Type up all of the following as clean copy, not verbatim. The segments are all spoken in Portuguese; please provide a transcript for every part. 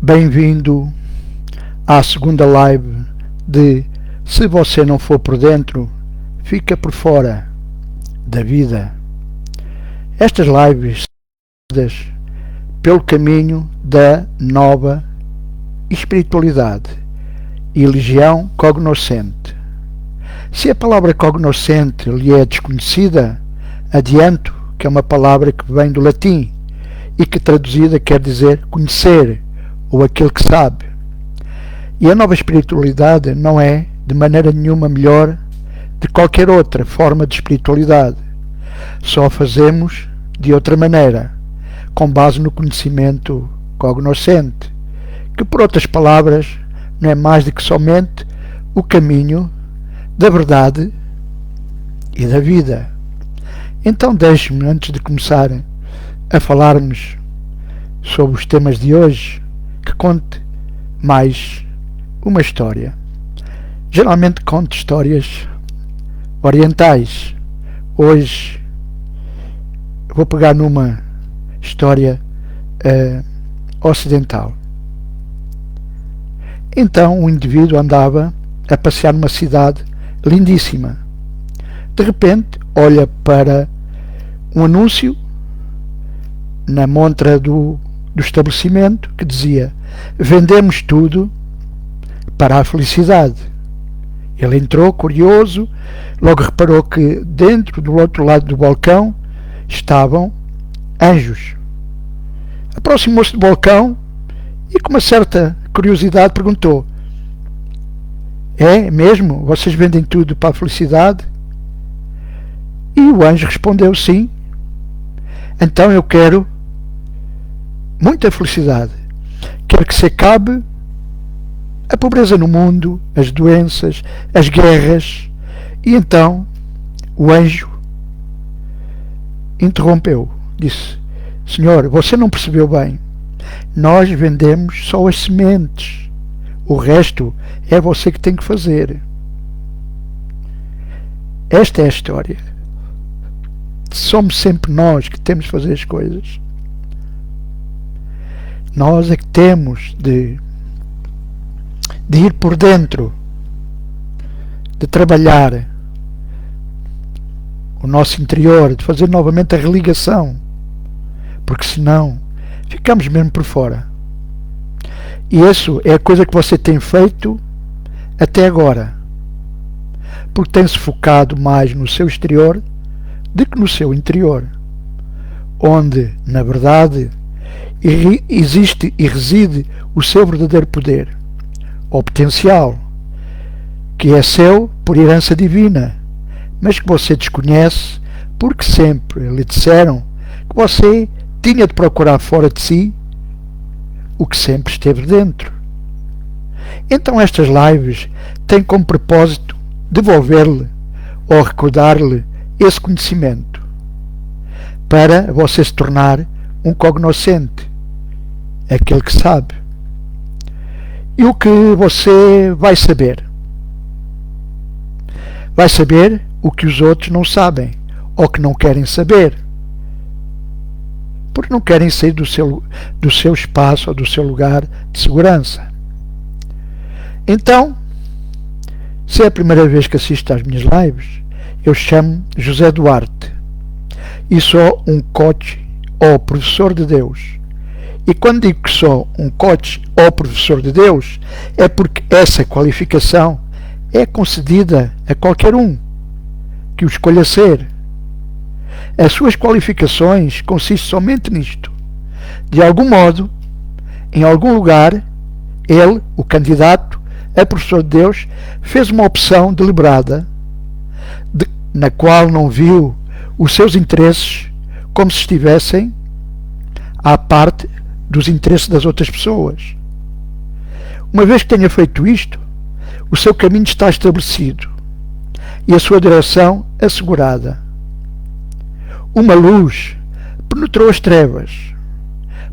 Bem-vindo à segunda live de Se você não for por dentro, fica por fora da vida. Estas lives são pelo caminho da nova espiritualidade e legião cognoscente. Se a palavra cognoscente lhe é desconhecida, adianto que é uma palavra que vem do latim e que traduzida quer dizer conhecer, ou aquele que sabe. E a nova espiritualidade não é de maneira nenhuma melhor de qualquer outra forma de espiritualidade. Só a fazemos de outra maneira, com base no conhecimento cognoscente, que por outras palavras não é mais do que somente o caminho da verdade e da vida. Então deixe-me, antes de começar a falarmos sobre os temas de hoje, que conte mais uma história. Geralmente conto histórias orientais. Hoje vou pegar numa história ocidental. Então um indivíduo andava a passear numa cidade lindíssima. De repente olha para um anúncio na montra do estabelecimento que dizia: vendemos tudo para a felicidade. Ele entrou curioso, logo reparou que dentro do outro lado do balcão estavam anjos. Aproximou-se do balcão e com uma certa curiosidade perguntou: é mesmo? Vocês vendem tudo para a felicidade? E o anjo respondeu: sim. Então eu quero muita felicidade. Quero que se acabe a pobreza no mundo, as doenças, as guerras. E então o anjo interrompeu, disse: Senhor, você não percebeu bem. Nós vendemos só as sementes. O resto é você que tem que fazer. Esta é a história. Somos sempre nós que temos de fazer as coisas. Nós é que temos de ir por dentro, de trabalhar o nosso interior, de fazer novamente a religação, porque senão ficamos mesmo por fora. E isso é a coisa que você tem feito até agora, porque tem-se focado mais no seu exterior do que no seu interior, onde, na verdade, existe e reside o seu verdadeiro poder, ou potencial, que é seu por herança divina, mas que você desconhece porque sempre lhe disseram que você tinha de procurar fora de si o que sempre esteve dentro. Então estas lives têm como propósito devolver-lhe ou recordar-lhe esse conhecimento, para você se tornar um cognoscente, aquele que sabe. E o que você vai saber? Vai saber o que os outros não sabem, ou que não querem saber, porque não querem sair do seu espaço ou do seu lugar de segurança. Então, se é a primeira vez que assisto às minhas lives, eu chamo José Duarte e sou um coach ou professor de Deus. E quando digo que sou um coach ou professor de Deus, é porque essa qualificação é concedida a qualquer um que o escolha ser. As suas qualificações consistem somente nisto. De algum modo, em algum lugar, ele, o candidato a professor de Deus, fez uma opção deliberada, na qual não viu os seus interesses como se estivessem à parte dos interesses das outras pessoas. Uma vez que tenha feito isto, o seu caminho está estabelecido e a sua direção assegurada. Uma luz penetrou as trevas.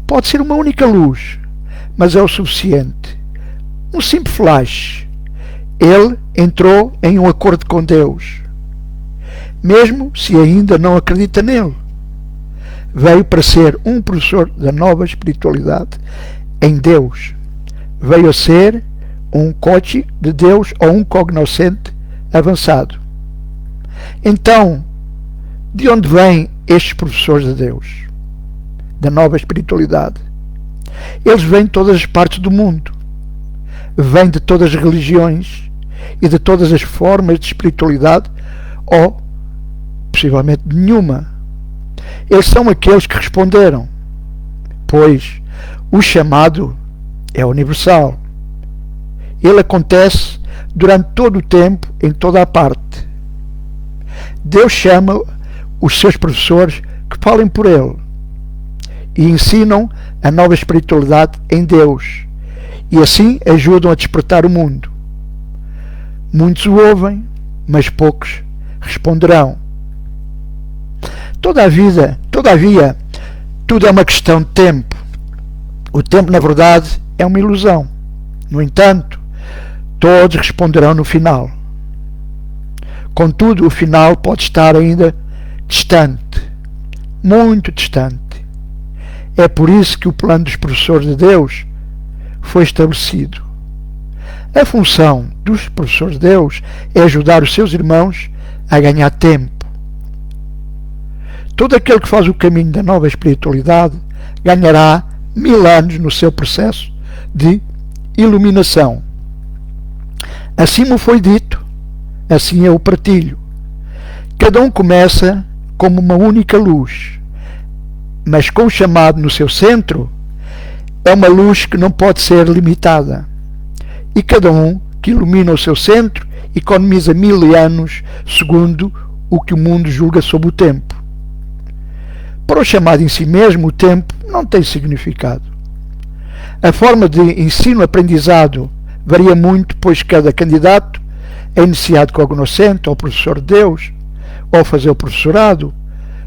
Pode ser uma única luz, mas é o suficiente. Um simples flash. Ele entrou em um acordo com Deus, mesmo se ainda não acredita nele. Veio para ser um professor da nova espiritualidade em Deus, veio a ser um coach de Deus ou um cognoscente avançado. Então, de onde vêm estes professores de Deus, da nova espiritualidade? Eles vêm de todas as partes do mundo, vêm de todas as religiões e de todas as formas de espiritualidade, ou possivelmente de nenhuma. Eles são aqueles que responderam, pois o chamado é universal. Ele acontece durante todo o tempo, em toda a parte. Deus chama os seus professores que falem por Ele e ensinam a nova espiritualidade em Deus, e assim ajudam a despertar o mundo. Muitos o ouvem, mas poucos responderão. Todavia, tudo é uma questão de tempo. O tempo, na verdade, é uma ilusão. No entanto, todos responderão no final. Contudo, o final pode estar ainda distante, muito distante. É por isso que o plano dos professores de Deus foi estabelecido. A função dos professores de Deus é ajudar os seus irmãos a ganhar tempo. Todo aquele que faz o caminho da nova espiritualidade ganhará 1000 anos no seu processo de iluminação. Assim me foi dito, assim eu o partilho. Cada um começa como uma única luz, mas com o chamado no seu centro, é uma luz que não pode ser limitada. E cada um que ilumina o seu centro economiza 1000 anos, segundo o que o mundo julga sobre o tempo. Para o chamado em si mesmo, o tempo não tem significado. A forma de ensino-aprendizado varia muito, pois cada candidato é iniciado cognoscente ou professor de Deus, ou ao fazer o professorado,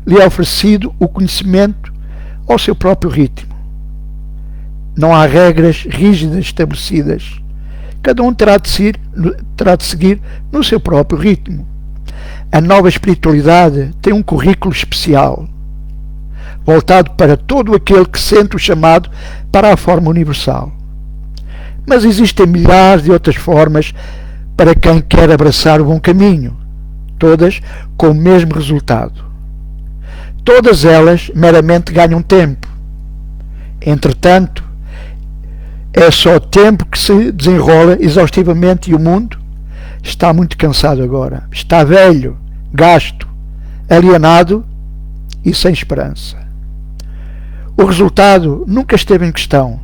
lhe é oferecido o conhecimento ao seu próprio ritmo. Não há regras rígidas estabelecidas. Cada um terá de seguir no seu próprio ritmo. A nova espiritualidade tem um currículo especial, voltado para todo aquele que sente o chamado para a forma universal. Mas existem milhares de outras formas para quem quer abraçar o bom caminho, todas com o mesmo resultado. Todas elas meramente ganham tempo. Entretanto, é só tempo que se desenrola exaustivamente, e o mundo está muito cansado agora. Está velho, gasto, alienado e sem esperança. O resultado nunca esteve em questão,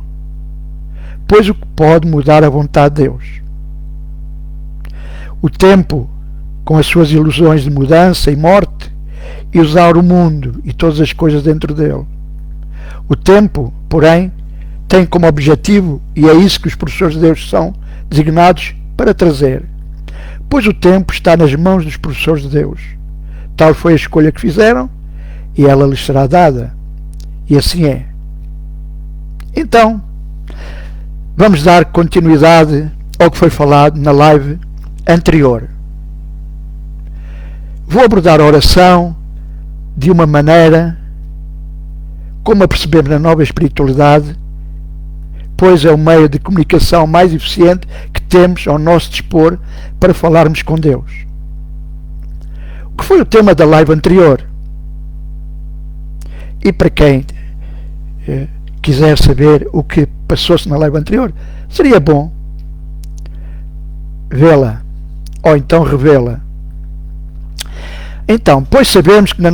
pois o que pode mudar a vontade de Deus? O tempo, com as suas ilusões de mudança e morte, e usar o mundo e todas as coisas dentro dele. O tempo, porém, tem como objetivo, e é isso que os professores de Deus são designados para trazer, pois o tempo está nas mãos dos professores de Deus. Tal foi a escolha que fizeram, e ela lhes será dada. E assim é. Então, vamos dar continuidade ao que foi falado na live anterior. Vou abordar a oração de uma maneira como a percebemos na nova espiritualidade, pois é o meio de comunicação mais eficiente que temos ao nosso dispor para falarmos com Deus. O que foi o tema da live anterior? E para quem quiser saber o que passou-se na live anterior, seria bom vê-la, ou então revê-la. Então, pois sabemos que na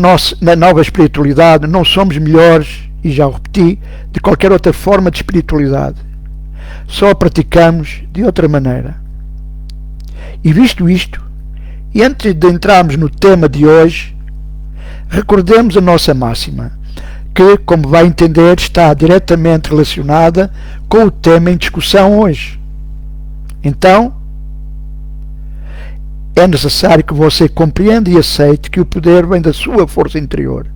nova espiritualidade não somos melhores, e já o repeti, de qualquer outra forma de espiritualidade. Só a praticamos de outra maneira. E visto isto, e antes de entrarmos no tema de hoje, recordemos a nossa máxima, que, como vai entender, está diretamente relacionada com o tema em discussão hoje. Então, é necessário que você compreenda e aceite que o poder vem da sua força interior.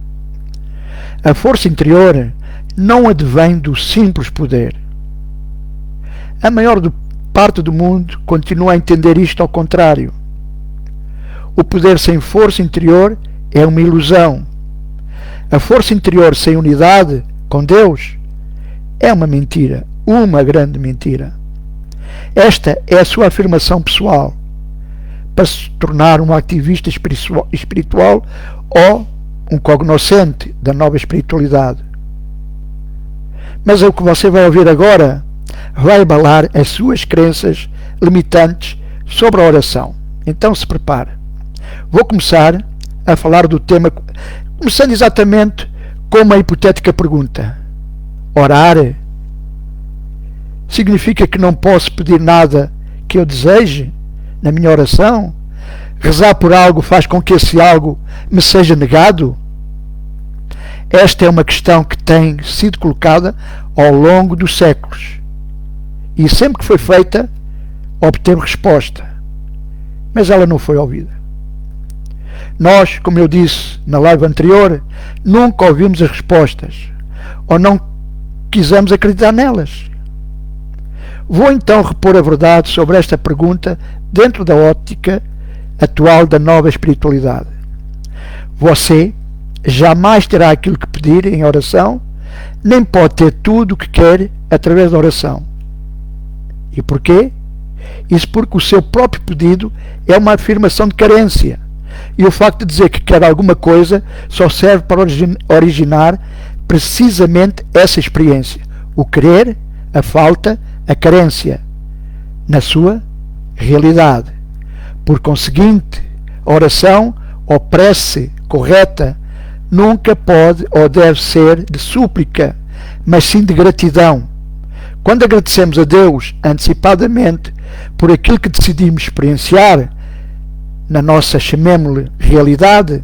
A força interior não advém do simples poder. A maior parte do mundo continua a entender isto ao contrário. O poder sem força interior é uma ilusão. A força interior sem unidade com Deus é uma mentira, uma grande mentira. Esta é a sua afirmação pessoal para se tornar um ativista espiritual ou um cognoscente da nova espiritualidade. Mas o que você vai ouvir agora vai abalar as suas crenças limitantes sobre a oração. Então se prepare. Vou começar a falar do tema, começando exatamente com uma hipotética pergunta. Orar significa que não posso pedir nada que eu deseje na minha oração? Rezar por algo faz com que esse algo me seja negado? Esta é uma questão que tem sido colocada ao longo dos séculos e sempre que foi feita obteve resposta, mas ela não foi ouvida. Nós, como eu disse na live anterior, nunca ouvimos as respostas ou não quisemos acreditar nelas. Vou então repor a verdade sobre esta pergunta dentro da óptica atual da nova espiritualidade. Você jamais terá aquilo que pedir em oração, nem pode ter tudo o que quer através da oração. E porquê? Isso porque o seu próprio pedido é uma afirmação de carência. E o facto de dizer que quer alguma coisa só serve para originar precisamente essa experiência. O querer, a falta, a carência na sua realidade. Por conseguinte, a oração ou prece correta nunca pode ou deve ser de súplica, mas sim de gratidão. Quando agradecemos a Deus antecipadamente por aquilo que decidimos experienciar na nossa, chamemos-lhe, realidade,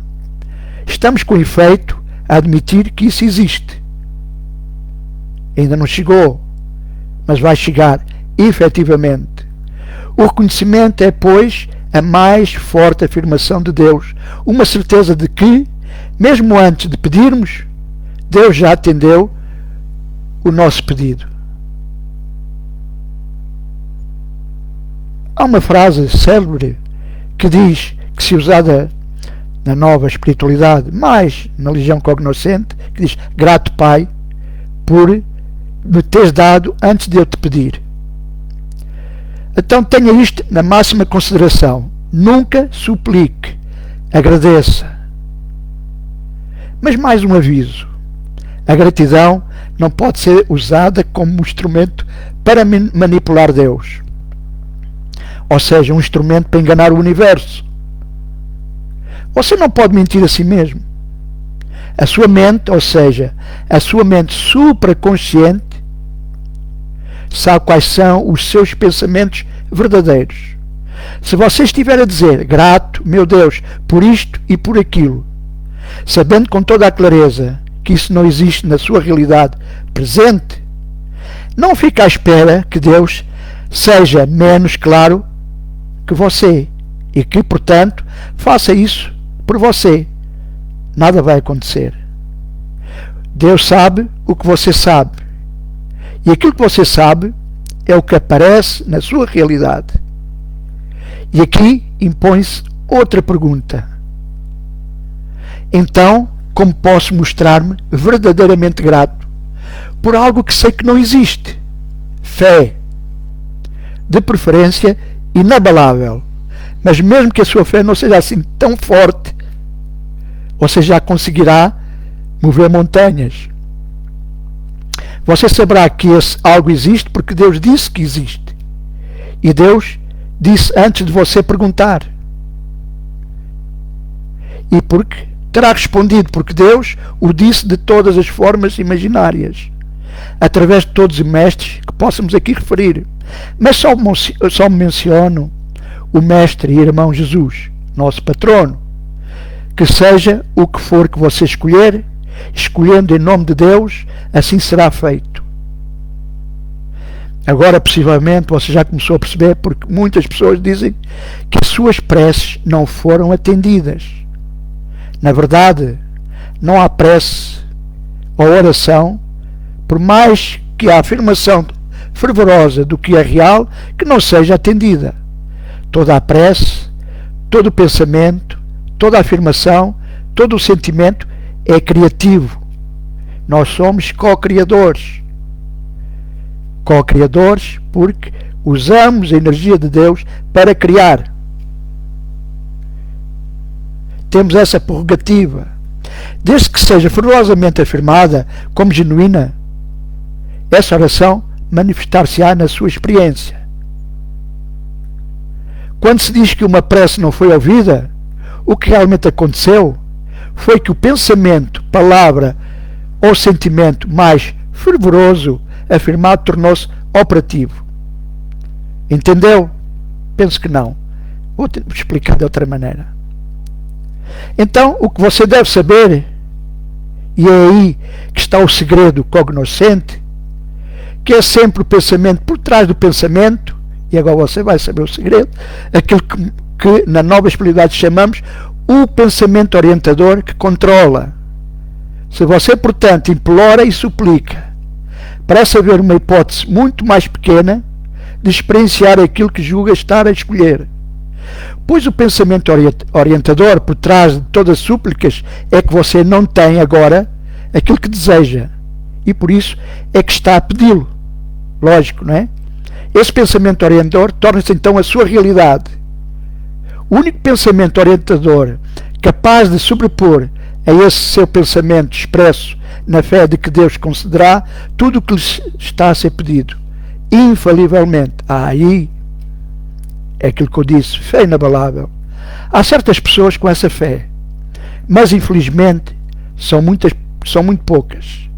estamos com efeito a admitir que isso existe. Ainda não chegou, mas vai chegar efetivamente. O reconhecimento é, pois, a mais forte afirmação de Deus, uma certeza de que, mesmo antes de pedirmos, Deus já atendeu o nosso pedido. Há uma frase célebre que diz que, se usada na nova espiritualidade, mais na religião cognoscente, que diz: grato Pai por me teres dado antes de eu te pedir. Então tenha isto na máxima consideração. Nunca suplique, agradeça. Mas mais um aviso: a gratidão não pode ser usada como instrumento para manipular Deus, ou seja, um instrumento para enganar o universo. Você não pode mentir a si mesmo. A sua mente, ou seja, a sua mente supraconsciente, sabe quais são os seus pensamentos verdadeiros. Se você estiver a dizer: grato, meu Deus, por isto e por aquilo, sabendo com toda a clareza que isso não existe na sua realidade presente, não fique à espera que Deus seja menos claro que você e que, portanto, faça isso por você. Nada vai acontecer. Deus sabe o que você sabe, e aquilo que você sabe é o que aparece na sua realidade. E aqui impõe-se outra pergunta: então, como posso mostrar-me verdadeiramente grato por algo que sei que não existe? Fé, de preferência inabalável, mas mesmo que a sua fé não seja assim tão forte, você já conseguirá mover montanhas. Você saberá que esse algo existe porque Deus disse que existe, e Deus disse antes de você perguntar, e porque terá respondido, porque Deus o disse de todas as formas imaginárias, através de todos os mestres que possamos aqui referir. Mas só menciono o mestre e irmão Jesus, nosso patrono. Que seja o que for que você escolher, escolhendo em nome de Deus, assim será feito. Agora, possivelmente, você já começou a perceber, porque muitas pessoas dizem que as suas preces não foram atendidas. Na verdade, não há prece ou oração, por mais que a afirmação fervorosa do que é real, que não seja atendida. Toda a prece, todo o pensamento, toda a afirmação, todo o sentimento é criativo. Nós somos co-criadores. Co-criadores porque Usamos a energia de Deus para criar. Temos essa prerrogativa. Desde que seja fervorosamente afirmada como genuína, essa oração manifestar-se-á na sua experiência. Quando se diz que uma prece não foi ouvida, o que realmente aconteceu foi que o pensamento, palavra ou sentimento mais fervoroso afirmado tornou-se operativo. Entendeu? Penso que não. Vou explicar de outra maneira. Então, o que você deve saber, e é aí que está o segredo cognoscente, que é sempre o pensamento por trás do pensamento, e agora você vai saber o segredo, aquilo que na nova espiritualidade chamamos o pensamento orientador que controla. Se você, portanto, implora e suplica, parece haver uma hipótese muito mais pequena de experienciar aquilo que julga estar a escolher. Pois o pensamento orientador por trás de todas as súplicas é que você não tem agora aquilo que deseja, e por isso é que está a pedi-lo. Lógico, não é? Esse pensamento orientador torna-se então a sua realidade. O único pensamento orientador capaz de sobrepor a esse seu pensamento expresso na fé de que Deus concederá tudo o que lhe está a ser pedido, infalivelmente. Aí é aquilo que eu disse, fé inabalável. Há certas pessoas com essa fé, mas infelizmente são muito poucas.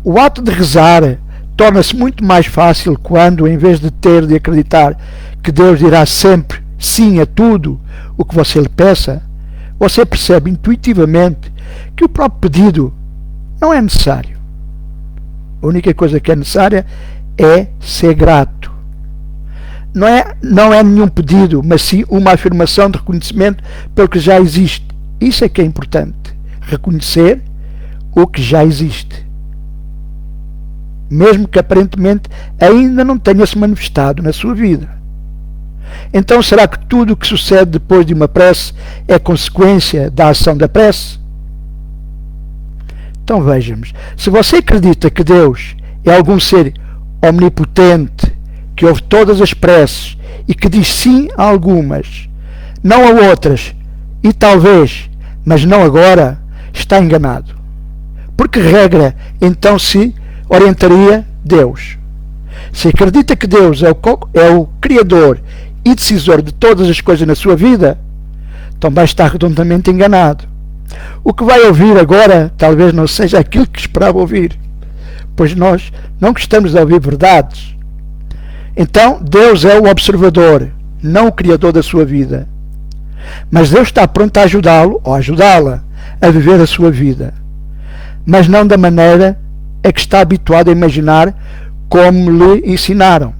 O ato de rezar torna-se muito mais fácil quando, em vez de ter de acreditar que Deus dirá sempre sim a tudo o que você lhe peça, você percebe intuitivamente que o próprio pedido não é necessário. A única coisa que é necessária é ser grato. Não é nenhum pedido, mas sim uma afirmação de reconhecimento pelo que já existe. Isso é que é importante. Reconhecer o que já existe, mesmo que aparentemente ainda não tenha se manifestado na sua vida. Então, será que tudo o que sucede depois de uma prece é consequência da ação da prece? Então vejamos, se você acredita que Deus é algum ser omnipotente, que ouve todas as preces e que diz sim a algumas, não a outras, e talvez, mas não agora, está enganado. Por que regra então se orientaria Deus? Se acredita que Deus é o Criador e decisor de todas as coisas na sua vida, então vai estar redondamente enganado. O que vai ouvir agora talvez não seja aquilo que esperava ouvir, pois nós não gostamos de ouvir verdades. Então Deus é o observador, não o Criador da sua vida. Mas Deus está pronto a ajudá-lo ou ajudá-la a viver a sua vida, mas não da maneira a que está habituado a imaginar como lhe ensinaram.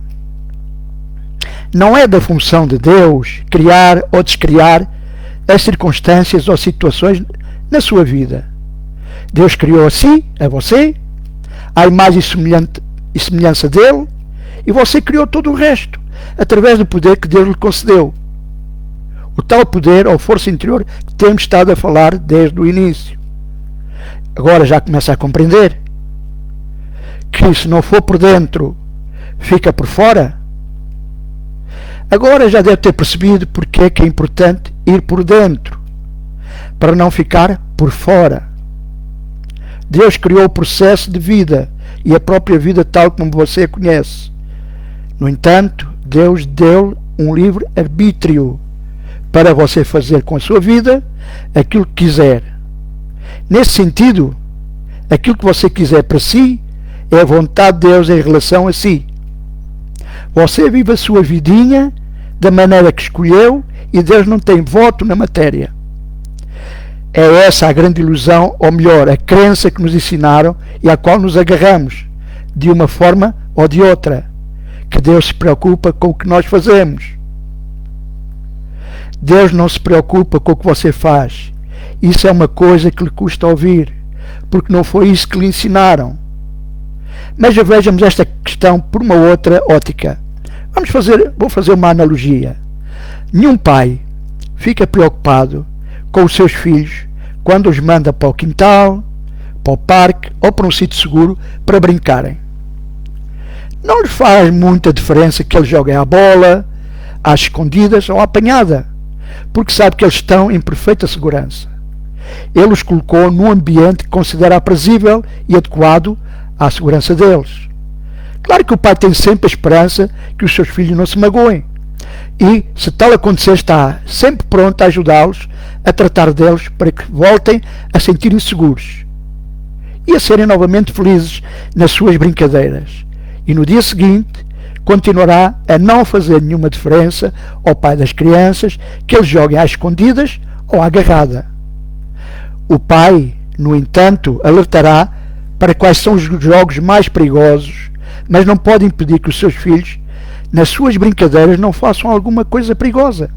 Não é da função de Deus criar ou descriar as circunstâncias ou situações na sua vida. Deus criou a si, a você, à imagem e semelhança dele, e você criou todo o resto, através do poder que Deus lhe concedeu. O tal poder ou força interior que temos estado a falar desde o início. Agora já começa a compreender que se não for por dentro, fica por fora. Agora já deve ter percebido porque é que é importante ir por dentro, para não ficar por fora. Deus criou o processo de vida e a própria vida tal como você a conhece. No entanto, Deus deu um livre arbítrio para você fazer com a sua vida aquilo que quiser. Nesse sentido, aquilo que você quiser para si é a vontade de Deus em relação a si. Você vive a sua vidinha da maneira que escolheu e Deus não tem voto na matéria. É essa a grande ilusão, ou melhor, a crença que nos ensinaram e à qual nos agarramos, de uma forma ou de outra, que Deus se preocupa com o que nós fazemos. Deus não se preocupa com o que você faz. Isso é uma coisa que lhe custa ouvir, porque não foi isso que lhe ensinaram. Mas já vejamos esta questão por uma outra ótica. Vou fazer uma analogia. Nenhum pai fica preocupado com os seus filhos quando os manda para o quintal, para o parque ou para um sítio seguro para brincarem. Não lhes faz muita diferença que eles joguem à bola, às escondidas ou à apanhada, porque sabe que eles estão em perfeita segurança. Ele os colocou num ambiente que considera aprazível e adequado à segurança deles. Claro que o pai tem sempre a esperança que os seus filhos não se magoem, e, se tal acontecer, está sempre pronto a ajudá-los, a tratar deles para que voltem a sentir-se seguros e a serem novamente felizes nas suas brincadeiras. E no dia seguinte continuará a não fazer nenhuma diferença ao pai das crianças que eles joguem às escondidas ou à agarrada. O pai, no entanto, alertará para quais são os jogos mais perigosos, mas não pode impedir que os seus filhos, nas suas brincadeiras, não façam alguma coisa perigosa.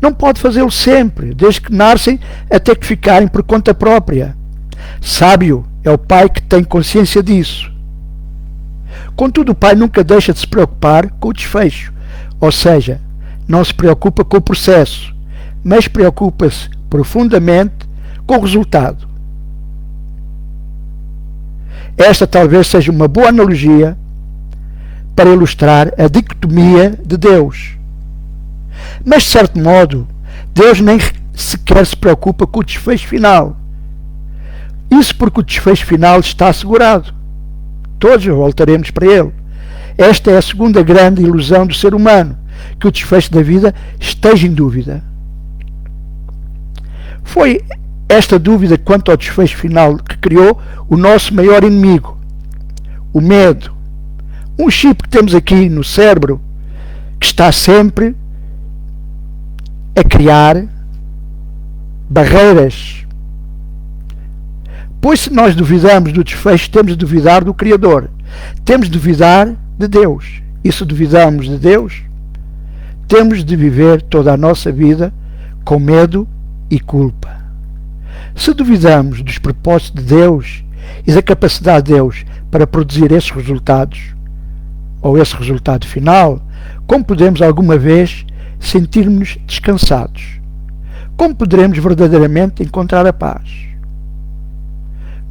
Não pode fazê-lo sempre, desde que nascem até que ficarem por conta própria. Sábio é o pai que tem consciência disso. Contudo, o pai nunca deixa de se preocupar com o desfecho, ou seja, não se preocupa com o processo, mas preocupa-se profundamente com o resultado. Esta talvez seja uma boa analogia para ilustrar a dicotomia de Deus. Mas, de certo modo, Deus nem sequer se preocupa com o desfecho final. Isso porque o desfecho final está assegurado. Todos voltaremos para ele. Esta é a segunda grande ilusão do ser humano, que o desfecho da vida esteja em dúvida. Foi esta dúvida quanto ao desfecho final que criou o nosso maior inimigo, o medo. Um chip que temos aqui no cérebro que está sempre a criar barreiras. Pois se nós duvidamos do desfecho, temos de duvidar do Criador. Temos de duvidar de Deus. E se duvidamos de Deus, temos de viver toda a nossa vida com medo e culpa. Se duvidamos dos propósitos de Deus e da capacidade de Deus para produzir esses resultados, ou esse resultado final, como podemos alguma vez sentir-nos descansados? Como poderemos verdadeiramente encontrar a paz?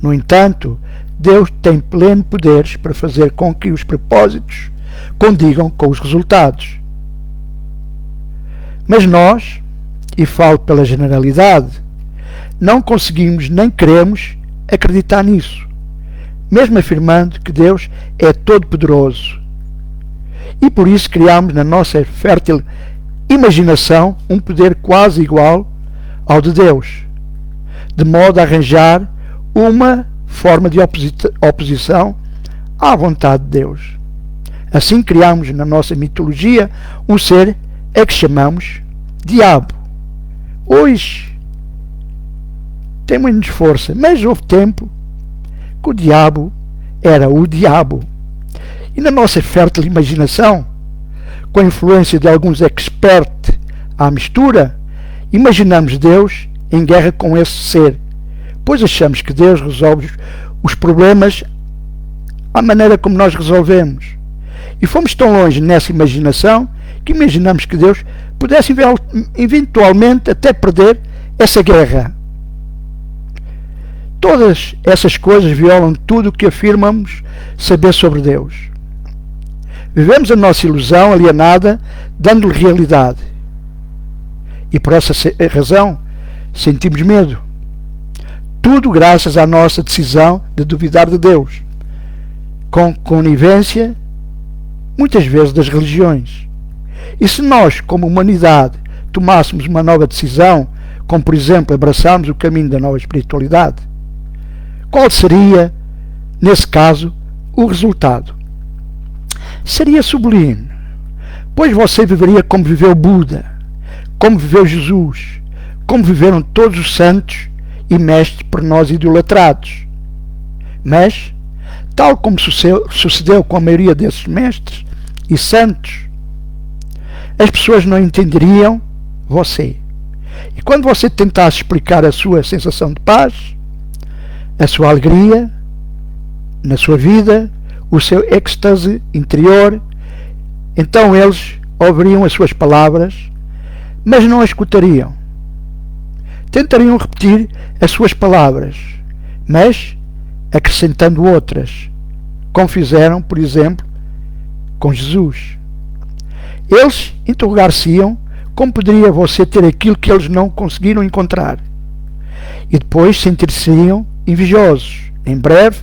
No entanto, Deus tem pleno poderes para fazer com que os propósitos condigam com os resultados. Mas nós, e falo pela generalidade, não conseguimos nem queremos acreditar nisso, mesmo afirmando que Deus é todo-poderoso. E por isso criamos na nossa fértil imaginação um poder quase igual ao de Deus, de modo a arranjar uma forma de oposição à vontade de Deus. Assim criamos na nossa mitologia um ser a que chamamos Diabo. Hoje tem menos força, mas houve tempo que o diabo era o diabo. E na nossa fértil imaginação, com a influência de alguns experts à mistura, imaginamos Deus em guerra com esse ser, pois achamos que Deus resolve os problemas à maneira como nós resolvemos. E fomos tão longe nessa imaginação que imaginamos que Deus pudesse eventualmente até perder essa guerra. Todas essas coisas violam tudo o que afirmamos saber sobre Deus. Vivemos a nossa ilusão alienada, dando-lhe realidade. E por essa razão sentimos medo. Tudo graças à nossa decisão de duvidar de Deus, com conivência, muitas vezes, das religiões. E se nós, como humanidade, tomássemos uma nova decisão, como por exemplo abraçarmos o caminho da nova espiritualidade, qual seria, nesse caso, o resultado? Seria sublime, pois você viveria como viveu Buda, como viveu Jesus, como viveram todos os santos e mestres por nós idolatrados. Mas, tal como sucedeu com a maioria desses mestres e santos, as pessoas não entenderiam você. E quando você tentasse explicar a sua sensação de paz, a sua alegria na sua vida, o seu êxtase interior, então eles ouviriam as suas palavras, mas não as escutariam. Tentariam repetir as suas palavras, mas acrescentando outras, como fizeram, por exemplo, com Jesus. Eles interrogar-se-iam como poderia você ter aquilo que eles não conseguiram encontrar. E depois sentir-se-iam invejosos. Em breve,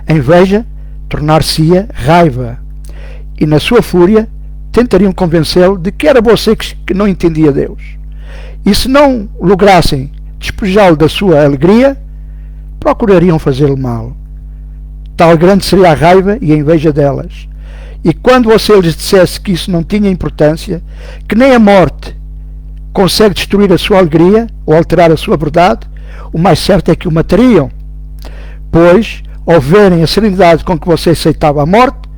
a inveja tornar-se-ia raiva. E na sua fúria, tentariam convencê-lo de que era você que não entendia Deus. E se não lograssem despojá-lo da sua alegria, procurariam fazê-lo mal. Tal grande seria a raiva e a inveja delas. E quando você lhes dissesse que isso não tinha importância, que nem a morte consegue destruir a sua alegria ou alterar a sua verdade, o mais certo é que o matariam. Pois, ao verem a serenidade com que você aceitava a morte,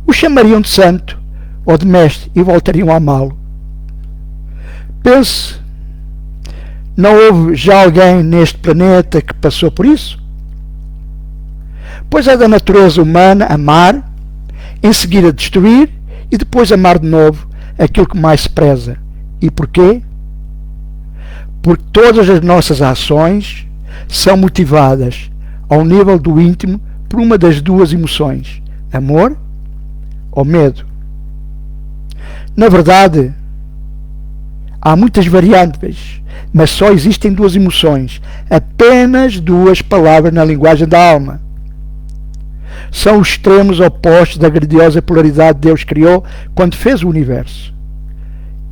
o chamariam de santo ou de mestre e voltariam a amá-lo. Pense, não houve já alguém neste planeta que passou por isso? Pois é da natureza humana amar, em seguida destruir e depois amar de novo aquilo que mais se preza. E porquê? Porque todas as nossas ações são motivadas ao nível do íntimo por uma das duas emoções, amor ou medo. Na verdade, há muitas variáveis, mas só existem duas emoções, apenas duas palavras na linguagem da alma. São os extremos opostos da grandiosa polaridade que Deus criou quando fez o universo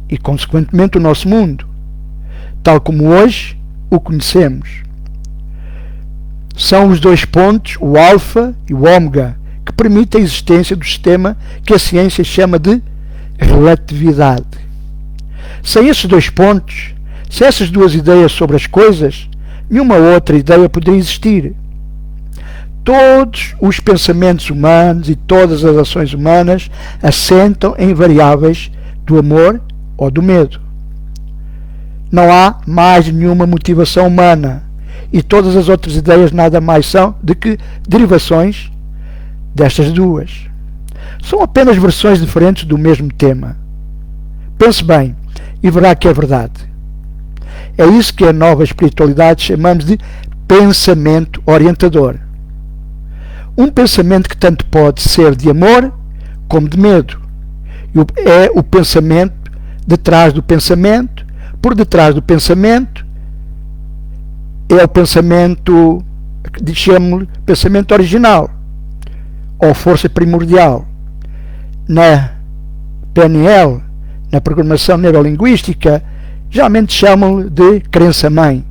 e, consequentemente, o nosso mundo, tal como hoje o conhecemos. São os dois pontos, o alfa e o ômega, que permitem a existência do sistema que a ciência chama de relatividade. Sem esses dois pontos, sem essas duas ideias sobre as coisas, nenhuma outra ideia poderia existir. Todos os pensamentos humanos e todas as ações humanas assentam em variáveis do amor ou do medo. Não há mais nenhuma motivação humana e todas as outras ideias nada mais são do que derivações destas duas. São apenas versões diferentes do mesmo tema. Pense bem e verá que é verdade. É isso que a nova espiritualidade chamamos de pensamento orientador. Um pensamento que tanto pode ser de amor como de medo. É o pensamento detrás do pensamento, por detrás do pensamento, é o pensamento, chamamos-lhe pensamento original, ou força primordial. Na PNL, na programação neurolinguística, geralmente chamam-lhe de crença-mãe.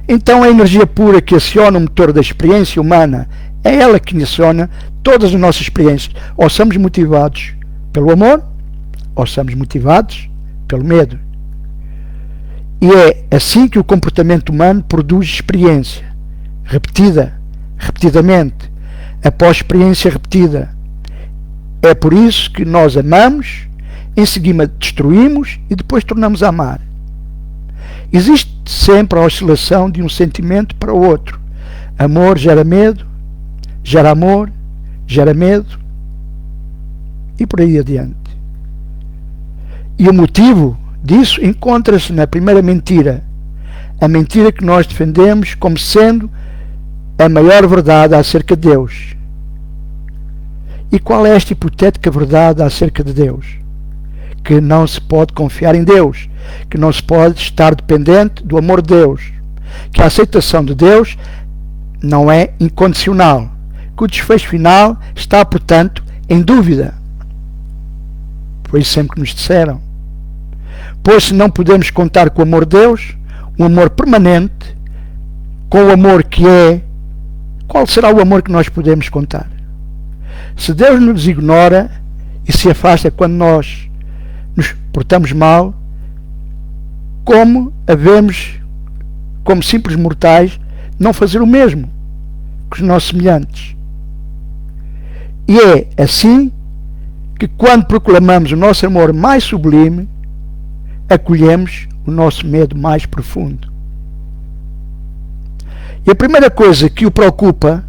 Então a energia pura que aciona o motor da experiência humana é ela que aciona todas as nossas experiências. Ou somos motivados pelo amor, ou somos motivados pelo medo. E é assim que o comportamento humano produz experiência, repetidamente, após experiência repetida. É por isso que nós amamos, em seguida destruímos e depois tornamos a amar. Existe sempre a oscilação de um sentimento para o outro. Amor gera medo, gera amor, gera medo e por aí adiante. E o motivo disso encontra-se na primeira mentira, a mentira que nós defendemos como sendo a maior verdade acerca de Deus. E qual é esta hipotética verdade acerca de Deus? Que não se pode confiar em Deus, que não se pode estar dependente do amor de Deus, que a aceitação de Deus não é incondicional, que o desfecho final está, portanto, em dúvida. Foi isso sempre que nos disseram. Pois se não podemos contar com o amor de Deus, um amor permanente, com o amor que é, qual será o amor que nós podemos contar? Se Deus nos ignora e se afasta quando nós nos portamos mal, como havemos, como simples mortais, não fazer o mesmo que os nossos semelhantes? E é assim que, quando proclamamos o nosso amor mais sublime, acolhemos o nosso medo mais profundo. E a primeira coisa que o preocupa,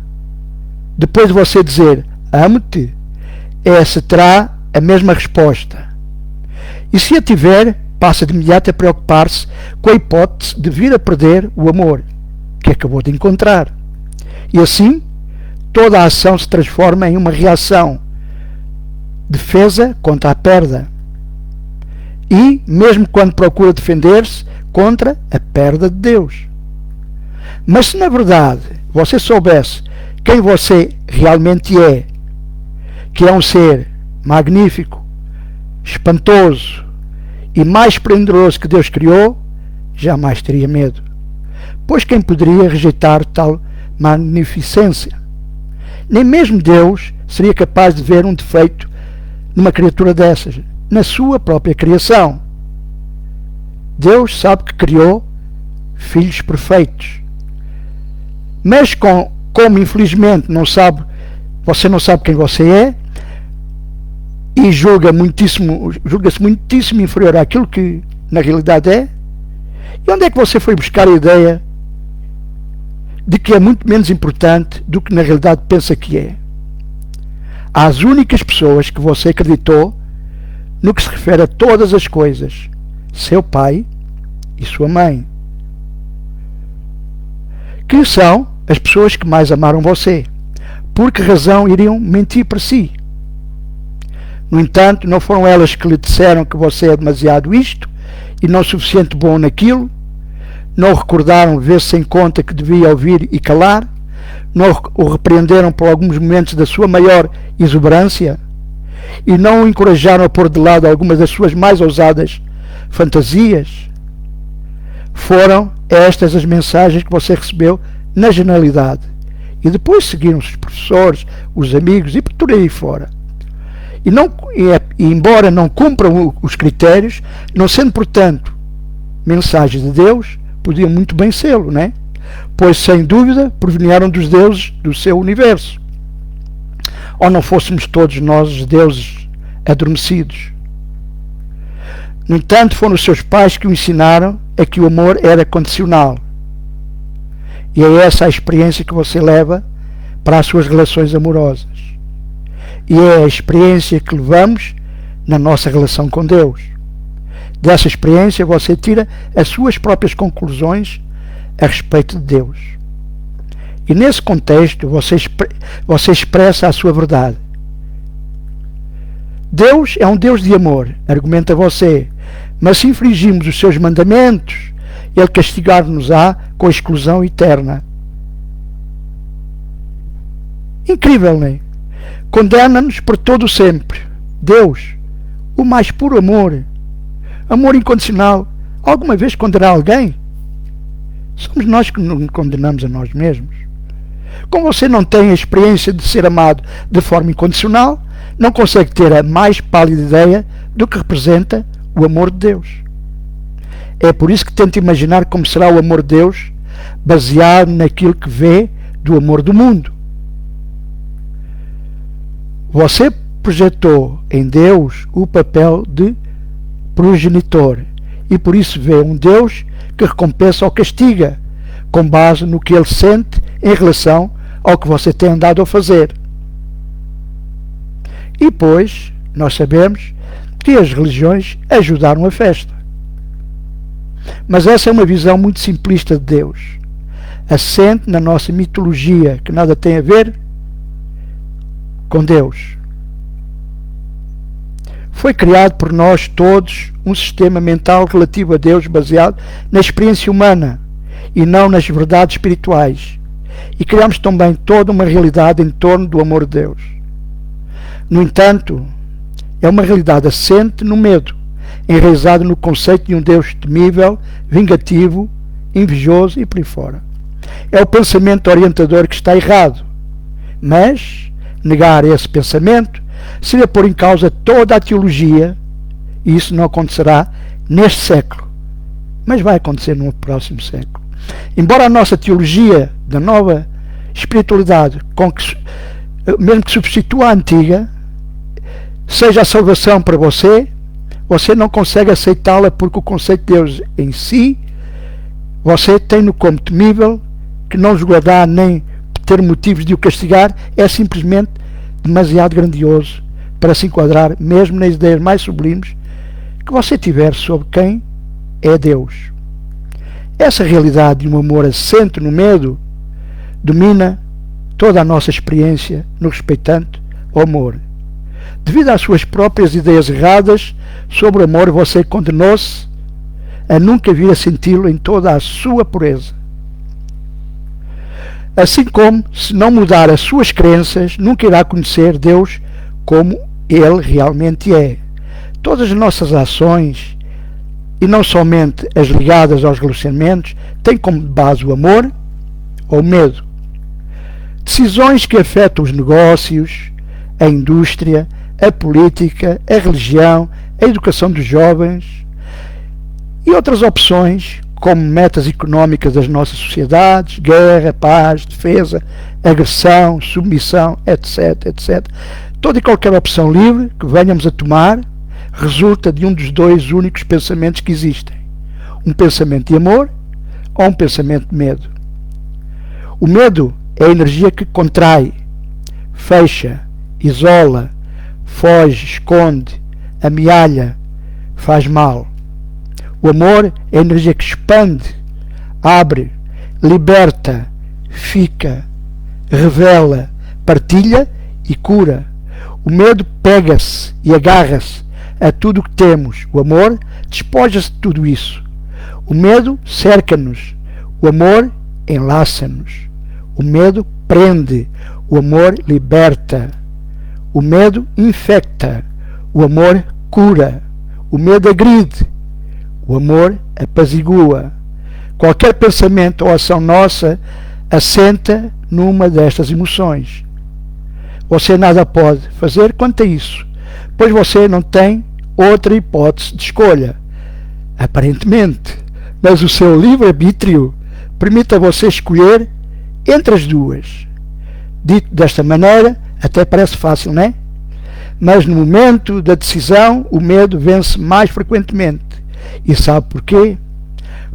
depois de você dizer amo-te, é se terá a mesma resposta. E se a tiver, passa de imediato a preocupar-se com a hipótese de vir a perder o amor que acabou de encontrar. E assim, toda a ação se transforma em uma reação, defesa contra a perda. E, mesmo quando procura defender-se, contra a perda de Deus. Mas se na verdade você soubesse quem você realmente é, que é um ser magnífico, espantoso e mais esplendoroso que Deus criou, jamais teria medo. Pois quem poderia rejeitar tal magnificência? Nem mesmo Deus seria capaz de ver um defeito numa criatura dessas, na sua própria criação. Deus sabe que criou filhos perfeitos. Mas como infelizmente você não sabe quem você é, e julga-se muitíssimo inferior àquilo que na realidade é, e onde é que você foi buscar a ideia de que é muito menos importante do que na realidade pensa que é? Às únicas pessoas que você acreditou no que se refere a todas as coisas: seu pai e sua mãe, que são as pessoas que mais amaram você. Por que razão iriam mentir para si? No entanto, não foram elas que lhe disseram que você é demasiado isto e não suficiente bom naquilo? Não recordaram ver-se em conta que devia ouvir e calar? Não o repreenderam por alguns momentos da sua maior exuberância? E não o encorajaram a pôr de lado algumas das suas mais ousadas fantasias? Foram estas as mensagens que você recebeu na generalidade. E depois seguiram-se os professores, os amigos e por aí fora. E embora não cumpram os critérios, não sendo, portanto, mensagens de Deus, podiam muito bem sê-lo, né? Pois, sem dúvida, provieram dos deuses do seu universo. Ou não fôssemos todos nós os deuses adormecidos? No entanto, foram os seus pais que o ensinaram a que o amor era condicional. E é essa a experiência que você leva para as suas relações amorosas. E é a experiência que levamos na nossa relação com Deus. Dessa experiência você tira as suas próprias conclusões a respeito de Deus. E nesse contexto você expressa a sua verdade. Deus é um Deus de amor, argumenta você, mas se infringimos os seus mandamentos, Ele castigar-nos-á com a exclusão eterna. Incrível, não é? Condena-nos por todo o sempre. Deus, o mais puro amor, amor incondicional, alguma vez condenar alguém? Somos nós que nos condenamos a nós mesmos. Como você não tem a experiência de ser amado de forma incondicional, não consegue ter a mais pálida ideia do que representa o amor de Deus. É por isso que tenta imaginar como será o amor de Deus baseado naquilo que vê do amor do mundo. Você projetou em Deus o papel de progenitor e por isso vê um Deus que recompensa ou castiga com base no que ele sente em relação ao que você tem andado a fazer. E pois, nós sabemos que as religiões ajudaram a festa. Mas essa é uma visão muito simplista de Deus, assente na nossa mitologia, que nada tem a ver com Deus. Foi criado por nós todos um sistema mental relativo a Deus baseado na experiência humana e não nas verdades espirituais. E criamos também toda uma realidade em torno do amor de Deus. No entanto, é uma realidade assente no medo, enraizada no conceito de um Deus temível, vingativo, invejoso e por aí fora. É o pensamento orientador que está errado. Mas negar esse pensamento seria pôr em causa toda a teologia, e isso não acontecerá neste século, mas vai acontecer no próximo século. Embora a nossa teologia da nova espiritualidade, mesmo que substitua a antiga, seja a salvação para você, você não consegue aceitá-la porque o conceito de Deus em si, você tem-no como temível, que não julgará nem ter motivos de o castigar, é simplesmente demasiado grandioso para se enquadrar mesmo nas ideias mais sublimes que você tiver sobre quem é Deus. Essa realidade de um amor assente no medo domina toda a nossa experiência no respeitante ao amor. Devido às suas próprias ideias erradas sobre o amor, você condenou-se a nunca vir a senti-lo em toda a sua pureza. Assim como, se não mudar as suas crenças, nunca irá conhecer Deus como Ele realmente é. Todas as nossas ações, e não somente as ligadas aos relacionamentos, têm como base o amor ou o medo. Decisões que afetam os negócios, a indústria, a política, a religião, a educação dos jovens e outras opções, como metas económicas das nossas sociedades, guerra, paz, defesa, agressão, submissão, etc, etc. Toda e qualquer opção livre que venhamos a tomar resulta de um dos dois únicos pensamentos que existem. Um pensamento de amor ou um pensamento de medo. O medo é a energia que contrai, fecha, isola, foge, esconde, amealha, faz mal. O amor é a energia que expande, abre, liberta, fica, revela, partilha e cura. O medo pega-se e agarra-se a tudo o que temos. O amor despoja-se de tudo isso. O medo cerca-nos. O amor enlaça-nos. O medo prende. O amor liberta. O medo infecta. O amor cura. O medo agride. O amor apazigua. Qualquer pensamento ou ação nossa assenta numa destas emoções. Você nada pode fazer quanto a isso, pois você não tem outra hipótese de escolha, aparentemente, mas o seu livre-arbítrio permite a você escolher entre as duas. Dito desta maneira, até parece fácil, não é? Mas no momento da decisão, o medo vence mais frequentemente. E sabe porquê?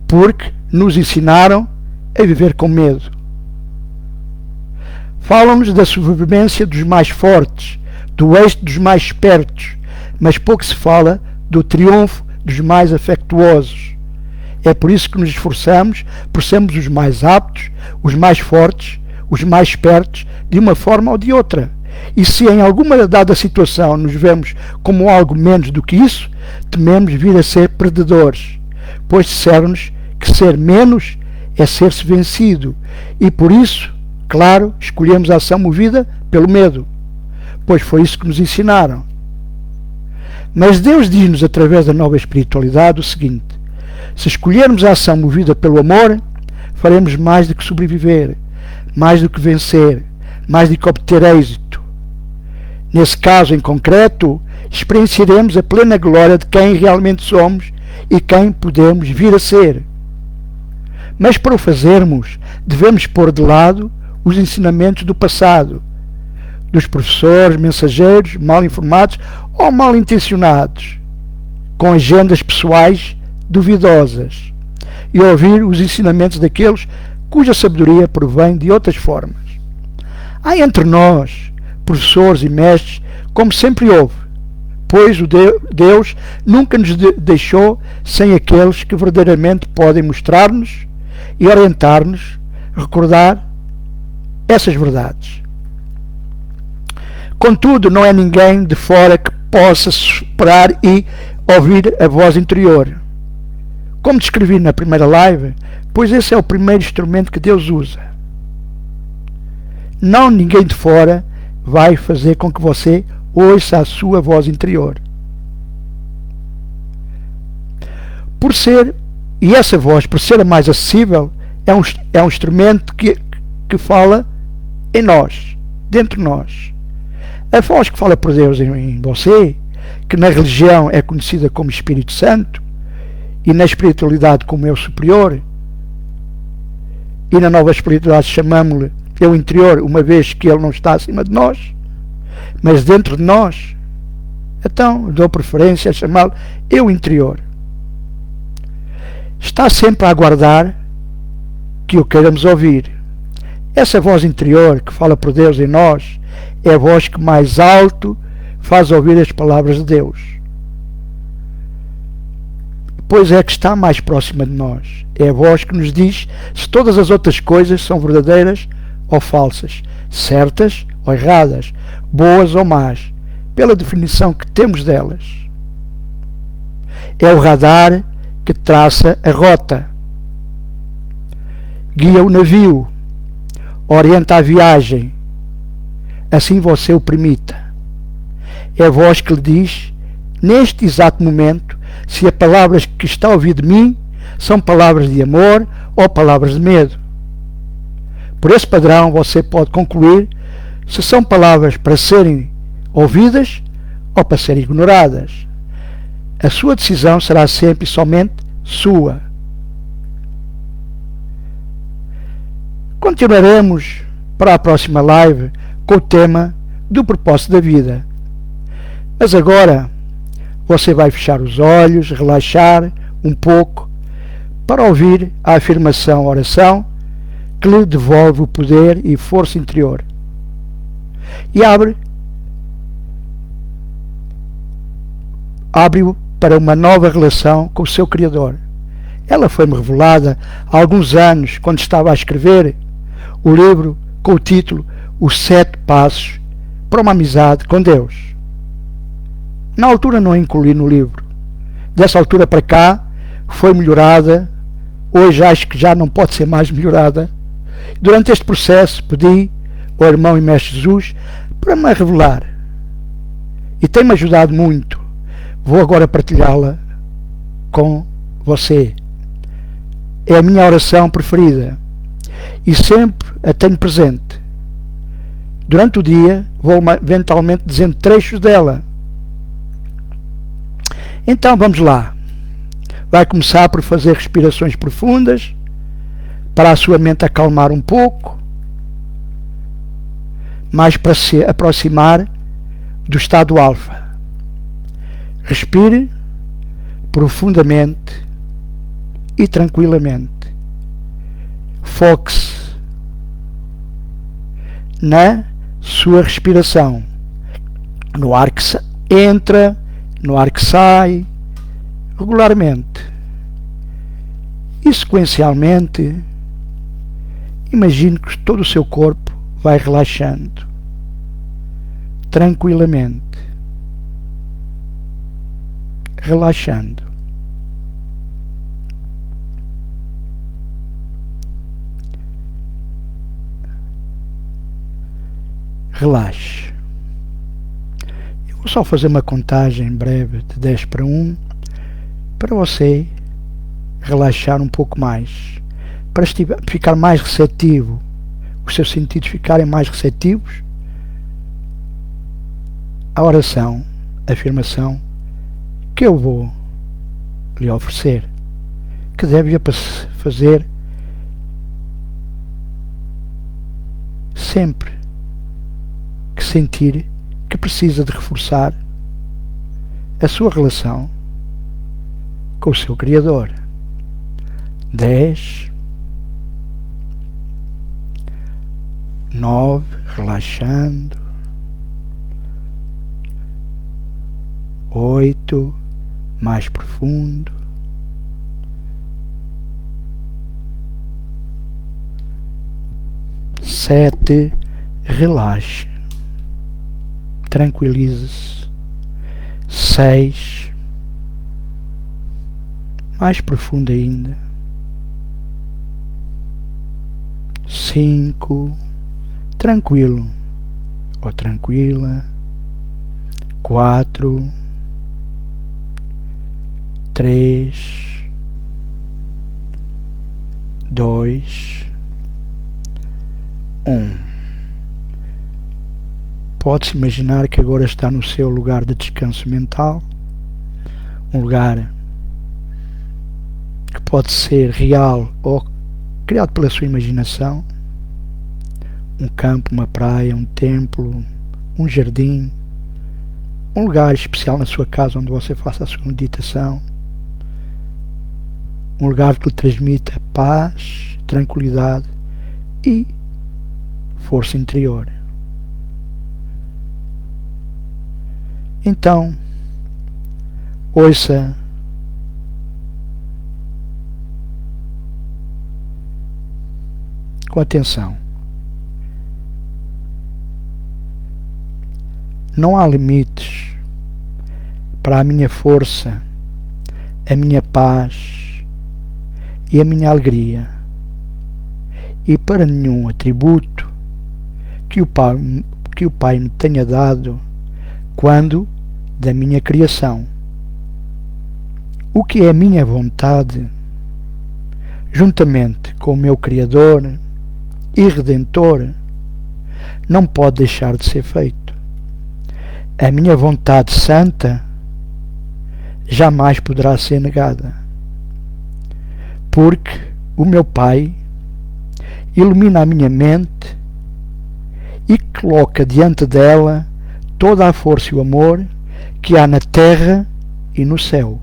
Porque nos ensinaram a viver com medo. Falam-nos da sobrevivência dos mais fortes, do êxito dos mais espertos, mas pouco se fala do triunfo dos mais afectuosos. É por isso que nos esforçamos por sermos os mais aptos, os mais fortes, os mais espertos, de uma forma ou de outra. E se em alguma dada situação nos vemos como algo menos do que isso, tememos vir a ser perdedores, pois disseram-nos que ser menos é ser-se vencido, e por isso, claro, escolhemos a ação movida pelo medo, pois foi isso que nos ensinaram. Mas Deus diz-nos através da nova espiritualidade o seguinte: se escolhermos a ação movida pelo amor, faremos mais do que sobreviver, mais do que vencer, mais do que obter êxito. Nesse caso em concreto, experienciaremos a plena glória de quem realmente somos e quem podemos vir a ser. Mas para o fazermos, devemos pôr de lado os ensinamentos do passado, dos professores, mensageiros, mal informados ou mal intencionados, com agendas pessoais duvidosas, e ouvir os ensinamentos daqueles cuja sabedoria provém de outras formas. Há entre nós professores e mestres, como sempre houve, pois o Deus nunca nos deixou sem aqueles que verdadeiramente podem mostrar-nos e orientar-nos, recordar essas verdades. Contudo, não é ninguém de fora que possa superar e ouvir a voz interior. Como descrevi na primeira live, pois esse é o primeiro instrumento que Deus usa. Não ninguém de fora vai fazer com que você ouça a sua voz interior. E essa voz, por ser a mais acessível, é um instrumento que fala em nós, dentro de nós. A voz que fala por Deus em você, que na religião é conhecida como Espírito Santo, e na espiritualidade como Eu Superior, e na nova espiritualidade chamamos-lhe Eu Interior, uma vez que Ele não está acima de nós, mas dentro de nós, então dou preferência a chamá-lo Eu Interior. Está sempre a aguardar que o queiramos ouvir. Essa voz interior que fala por Deus em nós é a voz que mais alto faz ouvir as palavras de Deus, pois é que está mais próxima de nós. É a voz que nos diz se todas as outras coisas são verdadeiras ou falsas, certas ou erradas, boas ou más, pela definição que temos delas. É o radar que traça a rota, guia o navio, orienta a viagem, assim você o permita. É a voz que lhe diz, neste exato momento, se as palavras que está a ouvir de mim são palavras de amor ou palavras de medo. Por esse padrão você pode concluir se são palavras para serem ouvidas ou para serem ignoradas. A sua decisão será sempre e somente sua. Continuaremos para a próxima live com o tema do propósito da vida. Mas agora você vai fechar os olhos, relaxar um pouco para ouvir a afirmação, a oração que lhe devolve o poder e força interior. E abre-o para uma nova relação com o seu Criador. Ela foi-me revelada há alguns anos, quando estava a escrever o livro com o título Os 7 Passos para uma Amizade com Deus. Na altura não a incluí no livro. Dessa altura para cá foi melhorada. Hoje acho que já não pode ser mais melhorada. Durante este processo pedi ao irmão e mestre Jesus para me revelar. E tem-me ajudado muito. Vou agora partilhá-la com você. É a minha oração preferida. E sempre a tenho presente. Durante o dia vou eventualmente dizendo trechos dela. Então vamos lá. Vai começar por fazer respirações profundas para a sua mente acalmar um pouco, mais para se aproximar do estado alfa. Respire profundamente e tranquilamente. Foque-se na sua respiração, no ar que entra, no ar que sai, regularmente. E sequencialmente, imagine que todo o seu corpo vai relaxando, tranquilamente, relaxando. Relaxe. Eu vou só fazer uma contagem breve de 10 para 1 para você relaxar um pouco mais, para ficar mais receptivo, os seus sentidos ficarem mais receptivos à oração, à afirmação que eu vou lhe oferecer, que deve fazer sempre que sentir que precisa de reforçar a sua relação com o seu Criador. 10, 9, relaxando. 8, mais profundo. 7, relaxe. Tranquilize-se. 6, mais profundo ainda. 5, tranquilo ou tranquila. 4, 3, 2, 1. Pode-se imaginar que agora está no seu lugar de descanso mental, um lugar que pode ser real ou criado pela sua imaginação, um campo, uma praia, um templo, um jardim, um lugar especial na sua casa onde você faça a sua meditação, um lugar que lhe transmita paz, tranquilidade e força interior. Então, ouça com atenção Não há limites para a minha força, a minha paz e a minha alegria, e para nenhum atributo que o Pai me tenha dado quando da minha criação. O que é a minha vontade, juntamente com o meu Criador e Redentor, não pode deixar de ser feito. A minha vontade santa jamais poderá ser negada, porque o meu Pai ilumina a minha mente e coloca diante dela toda a força e o amor que há na terra e no céu.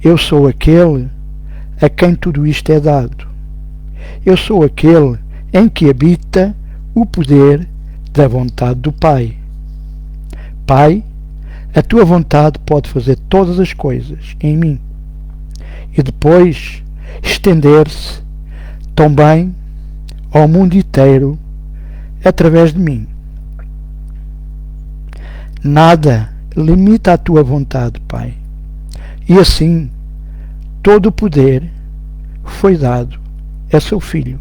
Eu sou aquele a quem tudo isto é dado. Eu sou aquele em que habita o poder da vontade do Pai. Pai, a tua vontade pode fazer todas as coisas em mim e depois estender-se também ao mundo inteiro através de mim. Nada limita a tua vontade, Pai. E assim, todo o poder foi dado a seu Filho.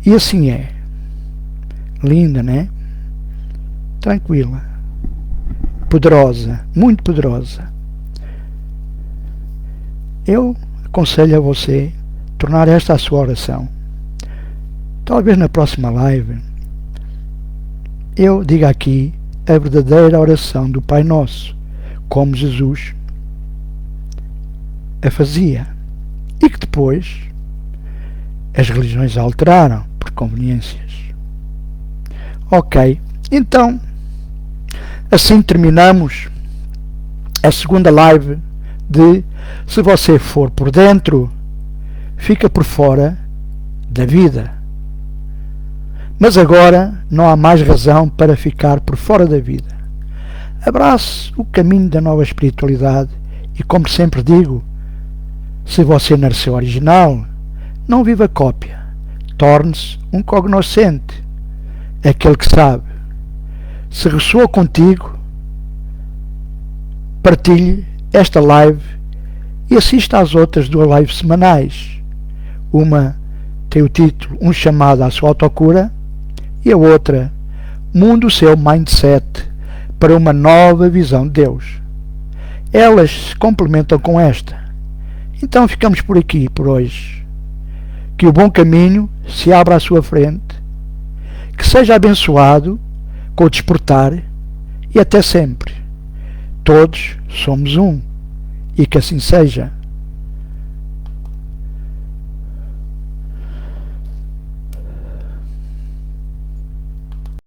E assim é. Linda, né? Tranquila. Poderosa, muito poderosa. Eu aconselho a você tornar esta a sua oração. Talvez na próxima live eu diga aqui a verdadeira oração do Pai Nosso, como Jesus a fazia, e que depois as religiões alteraram por conveniências. Ok, então assim terminamos a segunda live de Se Você For Por Dentro, Fica Por Fora da Vida. Mas agora não há mais razão para ficar por fora da vida. Abrace o caminho da nova espiritualidade e, como sempre digo, se você nasceu original, não viva cópia. Torne-se um cognoscente, aquele que sabe. Se ressoa contigo, partilhe esta live e assista às outras 2 lives semanais. Uma tem o título Um Chamado à Sua Autocura e a outra Mundo Seu Mindset para uma Nova Visão de Deus. Elas se complementam com esta. Então ficamos por aqui por hoje. Que o bom caminho se abra à sua frente, que seja abençoado com o despertar e até sempre. Todos somos um, e que assim seja.